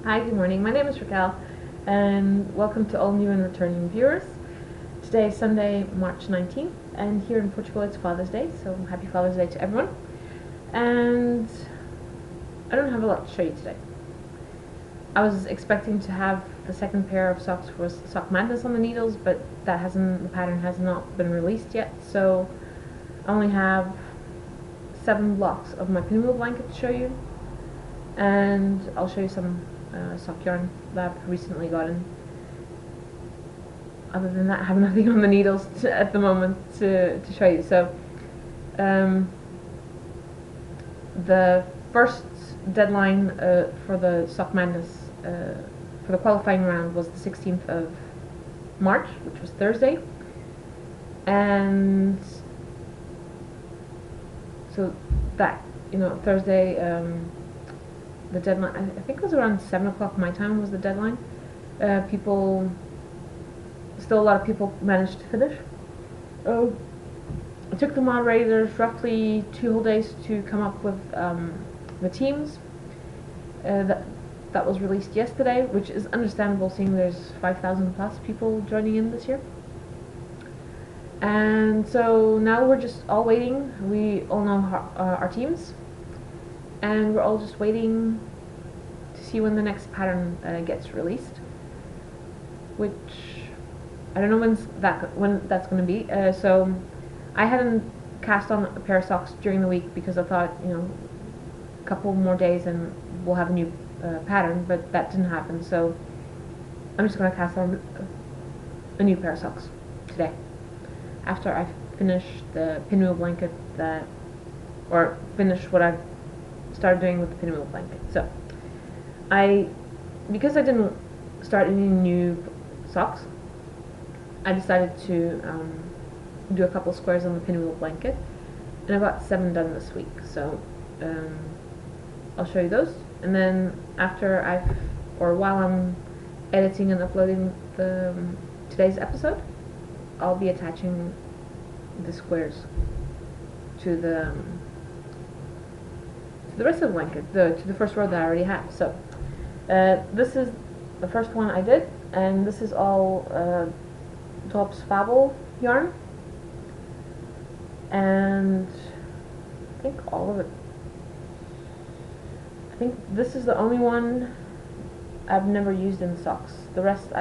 Hi, good morning. My name is Raquel, and welcome to all new and returning viewers. Today is Sunday, March 19th, and here in Portugal it's Father's Day, so happy Father's Day to everyone. And I don't have a lot to show you today. I was expecting to have the second pair of socks for Sock Madness on the needles, but the pattern has not been released yet, so I only have 7 blocks of my pinwheel blanket to show you, and I'll show you some sock yarn that I've recently gotten. Other than that, I have nothing on the needles at the moment to show you. So the first deadline for the Sock Madness for the qualifying round was the 16th of March, which was Thursday, and so that, Thursday, the deadline, I think it was around 7 o'clock my time was the deadline. Still a lot of people managed to finish. It took the moderators roughly 2 whole days to come up with the teams. That was released yesterday, which is understandable seeing there's 5,000 plus people joining in this year. And so now we're just all waiting. We all know our teams, and we're all just waiting to see when the next pattern gets released, which I don't know when that's going to be. So I hadn't cast on a pair of socks during the week because I thought, a couple more days and we'll have a new pattern, but that didn't happen. So I'm just going to cast on a new pair of socks today, after I finish the pinwheel blanket or finish what I've started doing with the pinwheel blanket. So because I didn't start any new socks, I decided to do a couple squares on the pinwheel blanket, and I got 7 done this week. So I'll show you those, and then while I'm editing and uploading today's episode, I'll be attaching the squares to the rest of the blanket, to the first row that I already have. So this is the first one I did, and this is all Tops Fable yarn, and I think all of it. I think this is the only one I've never used in socks. The rest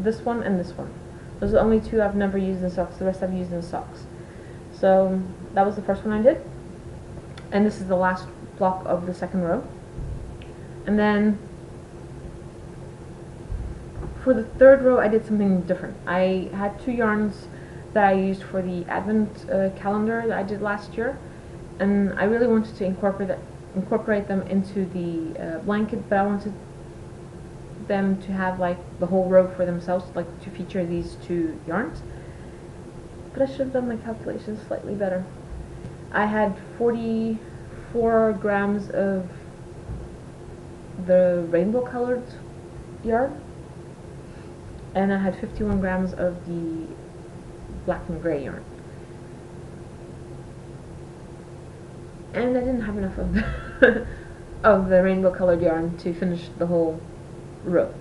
this one and this one. Those are the only 2 I've never used in socks. The rest I've used in socks. So that was the first one I did, and this is the last block of the second row. And then for the third row, I did something different. I had 2 yarns that I used for the Advent calendar that I did last year, and I really wanted to incorporate them into the blanket, but I wanted them to have like the whole row for themselves, like to feature these 2 yarns. But I should have done my calculations slightly better. I had 44 grams of the rainbow colored yarn, and I had 51 grams of the black and gray yarn, and I didn't have enough of of the rainbow colored yarn to finish the whole row.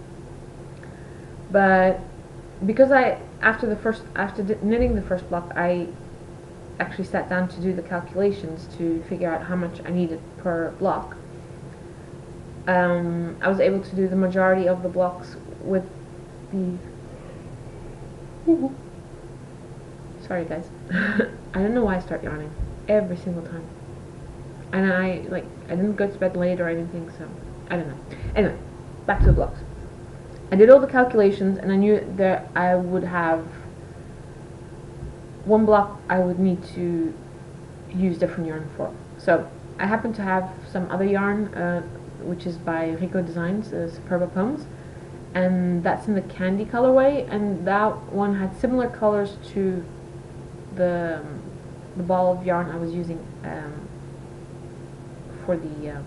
But because after knitting the first block, I actually sat down to do the calculations to figure out how much I needed per block. I was able to do the majority of the blocks with the sorry guys. I don't know why I start yawning every single time, and I didn't go to bed late or anything, so I don't know. Anyway, back to the blocks. I did all the calculations, and I knew that I would have 1 block I would need to use different yarn for. So I happen to have some other yarn, which is by RGO Designs, Superba Poems, and that's in the candy colorway, and that one had similar colors to the ball of yarn I was using for the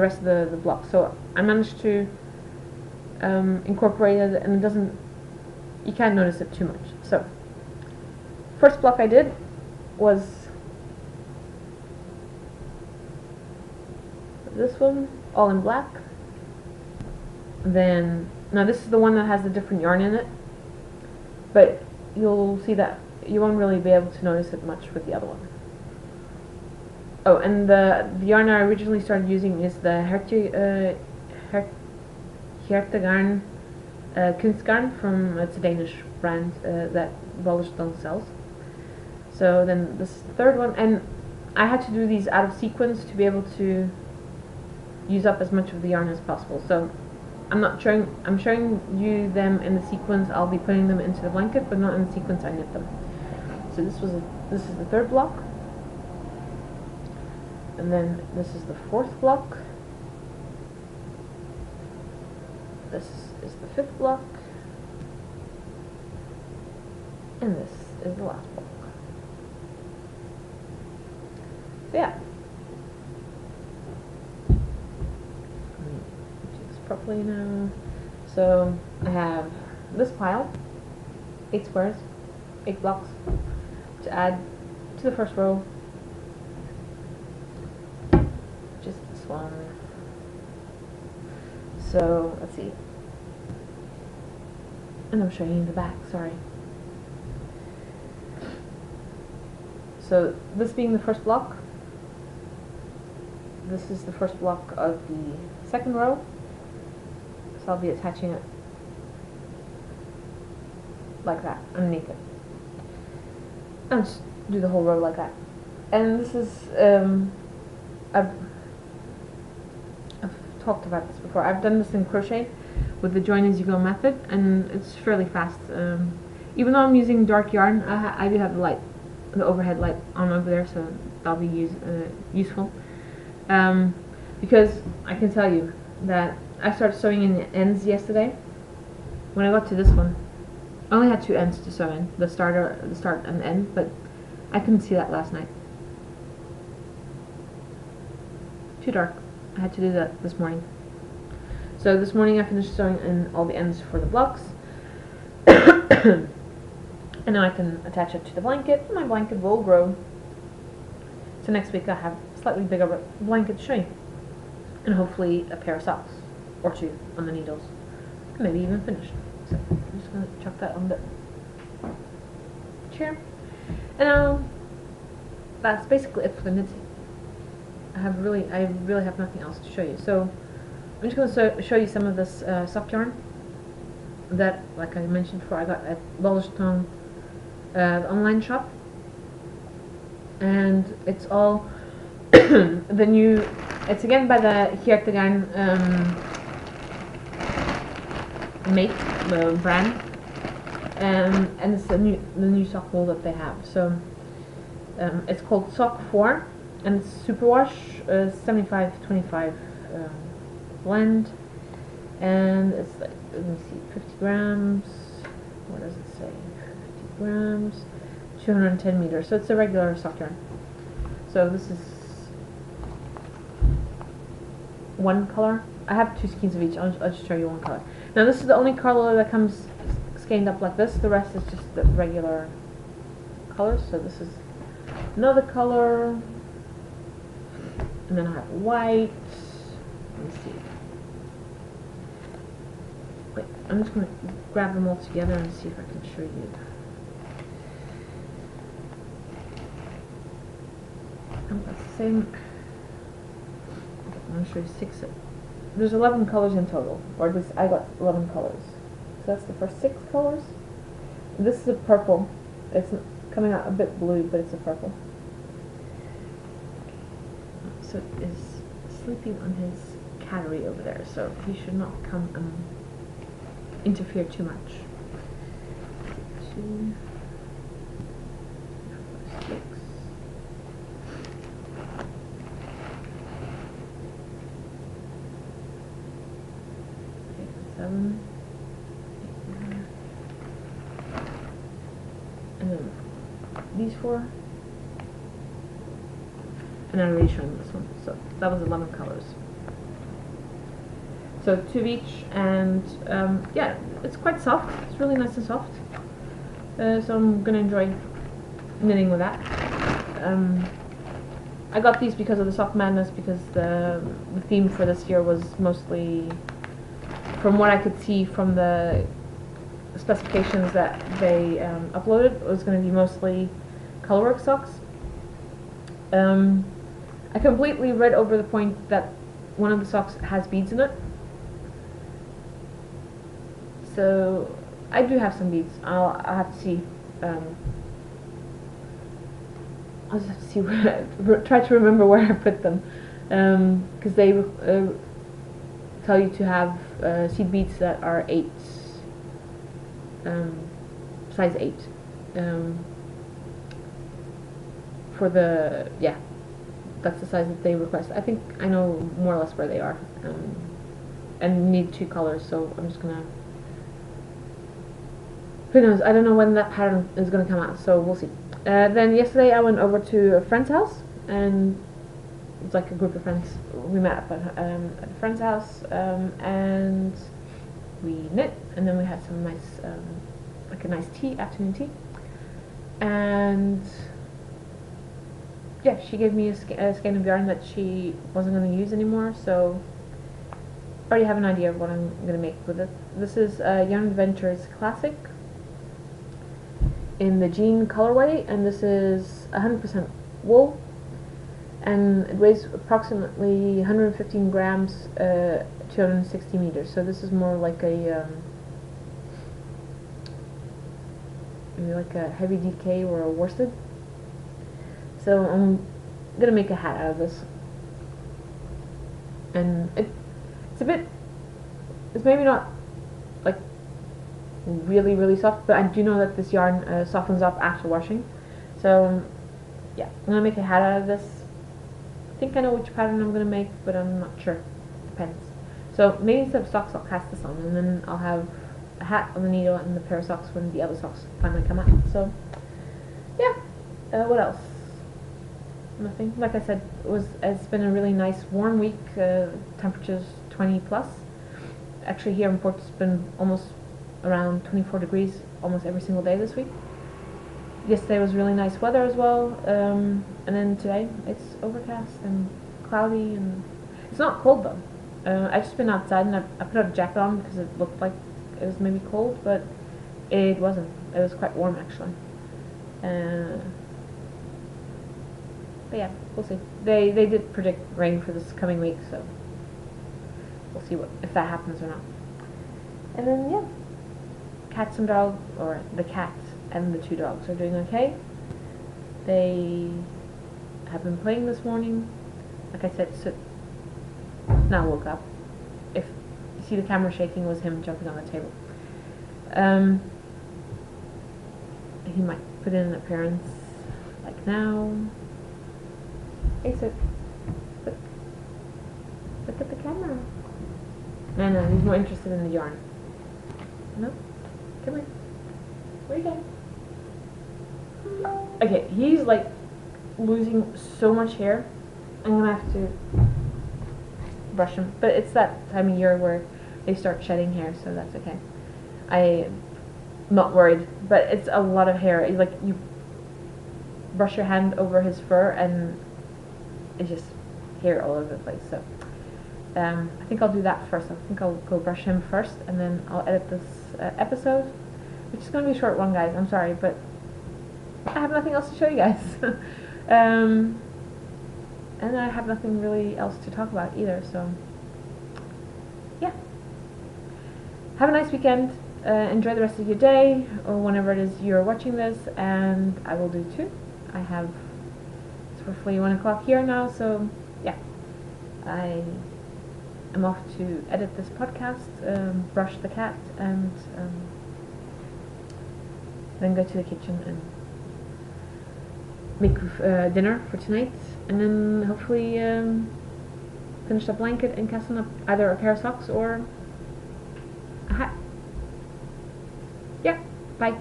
rest of the block. So I managed to incorporate it, and you can't notice it too much. So first block I did was this one, all in black. Then, now this is the one that has the different yarn in it, but you'll see that you won't really be able to notice it much with the other one. Oh, and the yarn I originally started using is the Hjertegarn Kunstgarn from, it's a Danish brand that Rollerstone sells. So then this third one, and I had to do these out of sequence to be able to use up as much of the yarn as possible. So I'm showing you them in the sequence. I'll be putting them into the blanket, but not in the sequence I knit them. So this is the third block, and then this is the fourth block. This is the fifth block, and this is the last block. So yeah, let me do this properly now. So I have this pile, 8 squares, 8 blocks to add to the first row. Just this one. So let's see. And I'm showing you the back, sorry. So this being the first block, this is the first block of the second row. So I'll be attaching it like that underneath it. And just do the whole row like that. And this is, I've talked about this before. I've done this in crochet with the join as you go method, and it's fairly fast. Even though I'm using dark yarn, I do have the overhead light on over there, so that'll be useful. Because I can tell you that I started sewing in the ends yesterday. When I got to this one, I only had 2 ends to sew in, the start and the end, but I couldn't see that last night. Too dark. I had to do that this morning. So this morning I finished sewing in all the ends for the blocks. And now I can attach it to the blanket. My blanket will grow. So next week I have a slightly bigger blanket to show you. And hopefully a pair of socks. Or 2 on the needles. Maybe even finished. So I'm just going to chuck that on the chair. And that's basically it for the knitting. I really have nothing else to show you. So I'm just going to show you some of this sock yarn that, like I mentioned before, I got at Rollerstone, the online shop, and it's all the new. It's again by the Hjertegarn brand, and it's the new sock wool that they have. So it's called Sock 4. And it's superwash, 75-25 blend, and it's like, let me see, 50 grams, what does it say, 50 grams, 210 meters, so it's a regular sock yarn. So this is one color. I have 2 skeins of each. I'll just show you one color. Now this is the only color that comes skeined up like this, the rest is just the regular colors. So this is another color. And then I have white. Let me see. Wait, I'm just going to grab them all together and see if I can show you. That's the same. I'm going to show you 6. There's 11 colors in total, or at least I got 11 colors. So that's the first 6 colors. This is a purple. It's coming out a bit blue, but it's a purple. So is sleeping on his cattery over there, so he should not come and interfere too much. 2, 4, 6. Okay, 7, 8, 9. And then these 4. And I'm already showing this one, so that was 11 colors. So 2 of each, and yeah, it's quite soft. It's really nice and soft. So I'm gonna enjoy knitting with that. I got these because of the Sock Madness, because the theme for this year was mostly, from what I could see from the specifications that they uploaded, it was going to be mostly colorwork socks. I completely read over the point that one of the socks has beads in it. So I do have some beads. I'll have to see. I'll just have to see where try to remember where I put them, because they tell you to have seed beads that are 8, size 8, for the, yeah, that's the size that they request. I think I know more or less where they are, and need 2 colors, so I'm just gonna, who knows, I don't know when that pattern is gonna come out, so we'll see. Then yesterday I went over to a friend's house, and it was like a group of friends. We met up at a friend's house, and we knit, and then we had some nice, like a nice tea, afternoon tea, and yeah, she gave me a skein of yarn that she wasn't going to use anymore, so I already have an idea of what I'm going to make with it. This is Yarn Adventures Classic in the jean colorway, and this is 100% wool, and it weighs approximately 115 grams, 260 meters, so this is more like a maybe like a heavy DK or a worsted. So I'm gonna make a hat out of this, and it's a bit, it's maybe not like really soft, but I do know that this yarn softens up after washing. So yeah, I'm gonna make a hat out of this. I think I know which pattern I'm gonna make, but I'm not sure. Depends. So maybe instead of socks, I'll cast this on, and then I'll have a hat on the needle and the pair of socks when the other socks finally come out. So yeah, what else? Nothing. Like I said, it's been a really nice warm week. Temperatures 20 plus. Actually, here in Port, it's been almost around 24 degrees almost every single day this week. Yesterday was really nice weather as well, and then today it's overcast and cloudy, and it's not cold though. I've just been outside, and I put a jacket on because it looked like it was maybe cold, but it wasn't. It was quite warm actually. But yeah, we'll see. They did predict rain for this coming week, so we'll see if that happens or not. And then yeah, cats and dogs, or the cat and the 2 dogs are doing okay. They have been playing this morning. Like I said, now woke up. If you see the camera shaking, it was him jumping on the table. He might put in an appearance like now. Hey, Soot. Look at the camera. No, he's more interested in the yarn. No? Come here. Where you going? Okay, he's like losing so much hair. I'm gonna have to brush him. But it's that time of year where they start shedding hair, so that's okay. I'm not worried, but it's a lot of hair. It's like you brush your hand over his fur and it's just hair all over the place. So I think I'll do that first. I think I'll go brush him first, and then I'll edit this episode, which is going to be a short one, guys. I'm sorry, but I have nothing else to show you guys. And I have nothing really else to talk about either, so yeah. Have a nice weekend. Enjoy the rest of your day, or whenever it is you're watching this, and I will do too. It's roughly 1 o'clock here now, so yeah. I am off to edit this podcast, brush the cat, and then go to the kitchen and make dinner for tonight, and then hopefully finish the blanket and cast on up either a pair of socks or a hat. Yeah, bye.